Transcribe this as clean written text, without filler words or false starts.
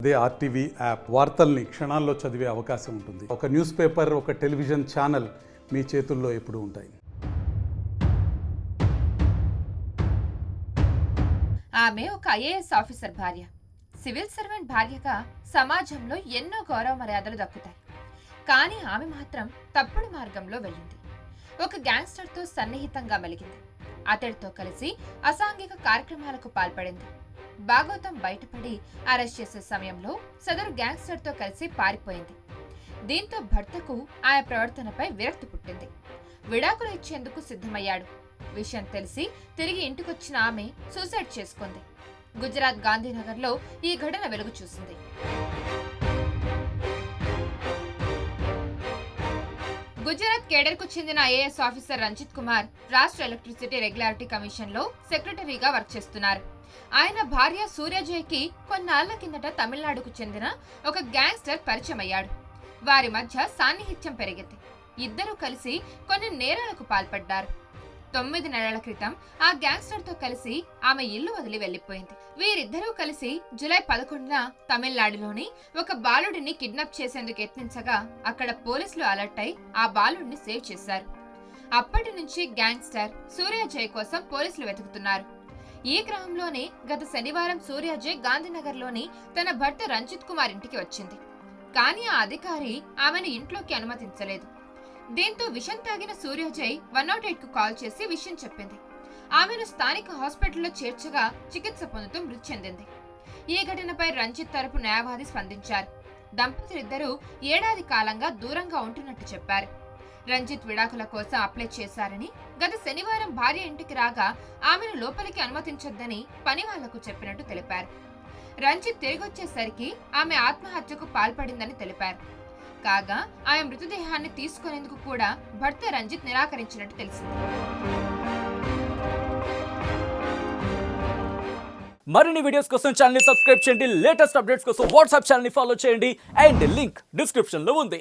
అదే RTV app వార్తల్ని క్షణాల్లో చదివే అవకాశం ఉంటుంది. ఒక న్యూస్ పేపర్, ఒక టెలివిజన్ ఛానల్ మీ చేతుల్లో ఎప్పుడూ ఉంటాయి. ఆమె ఒక ఐఏఎస్ ఆఫీసర్ భార్య. సివిల్ సర్వెంట్ భార్యగా సమాజంలో ఎన్నో గౌరవ మర్యాదలు దక్కుతాయి. కానీ ఆమె మాత్రం తప్పుడు మార్గంలో వెళ్ళింది. ఒక గ్యాంగ్స్టర్తో సన్నిహితంగా మెలిగింది. అతడితో కలిసి అసాంఘిక కార్యక్రమాలకు పాల్పడింది. భాగవతం బయటపడి అరెస్ట్ చేసే సమయంలో సదరు గ్యాంగ్స్టర్తో కలిసి పారిపోయింది. దీంతో భర్తకు ఆయన ప్రవర్తనపై విరక్తి పుట్టింది. విడాకులు ఇచ్చేందుకు సిద్ధమయ్యాడు. విషయం తెలిసి తిరిగి ఇంటికొచ్చిన ఆమె సూసైడ్ చేసుకుంది. గుజరాత్ గాంధీనగర్లో ఈ ఘటన వెలుగు చూసింది. గుజరాత్ కేడర్కు చెందిన ఐఏఎస్ ఆఫీసర్ రంజిత్ కుమార్ రాష్ట్ర ఎలక్ట్రిసిటీ రెగ్యులారిటీ కమిషన్ లో సెక్రటరీగా వర్క్ చేస్తున్నారు. ఆయన భార్య సూర్యజయ్కి కొన్నాళ్ల కిందట తమిళనాడుకు చెందిన ఒక గ్యాంగ్స్టర్ పరిచయం అయ్యాడు. వారి మధ్య సాన్నిహిత్యం పెరిగింది. ఇద్దరూ కలిసి కొన్ని నేరాలకు పాల్పడ్డారు. 9 నెలల క్రితం ఆ గ్యాంగ్స్టర్ తో కలిసి ఆమె ఇల్లు వదిలి వెళ్లిపోయింది. వీరిద్దరూ కలిసి జూలై 11న తమిళనాడులోని ఒక బాలుడిని కిడ్నాప్ చేసేందుకు యత్నించగా అక్కడ పోలీసులు అలర్ట్ అయి ఆ బాలుడిని సేవ్ చేశారు. అప్పటి నుంచి గ్యాంగ్స్టర్ సూర్యజయ్ కోసం పోలీసులు వెతుకుతున్నారు. ఈ క్రమంలోనే గత శనివారం సూర్యజయ్ గాంధీనగర్లోని తన భర్త రంజిత్ కుమార్ ఇంటికి వచ్చింది. కానీ ఆ అధికారి ఆమెను ఇంట్లోకి అనుమతించలేదు. దీంతో విషం తాగిన సూర్యజయ్ 108కు కాల్ చేసి విషయం చెప్పింది. ఆమెను స్థానిక హాస్పిటల్లో చేర్చగా చికిత్స పొందుతూ మృతి చెందింది. ఈ ఘటనపై రంజిత్ తరపు న్యాయవాది స్పందించారు. దంపతులిద్దరూ ఏడాది కాలంగా దూరంగా ఉంటున్నట్టు చెప్పారు. రంజిత్ విడాకుల కోసం అప్లై చేశారని, గత శనివారం భార్య ఇంటికి రాగా ఆమెను లోపలికి అనుమతించొద్దని పని వాళ్లకు చెప్పినట్టు తెలిపారు. రంజిత్ తిరిగొచ్చేసరికి ఆమె ఆత్మహత్యకు పాల్పడిందని తెలిపారు. కాగా ఆమె మృతదేహాన్ని తీసుకునేందుకు కూడా భర్త రంజిత్ నిరాకరించినట్టు తెలిసింది. మరిన్ని వీడియోస్ కోసం ఛానల్ ని సబ్స్క్రైబ్ చేయండి. లేటెస్ట్ అప్డేట్స్ కోసం వాట్సాప్ ఛానల్ ని ఫాలో చేయండి. అండ్ లింక్ డిస్క్రిప్షన్ లో ఉంది.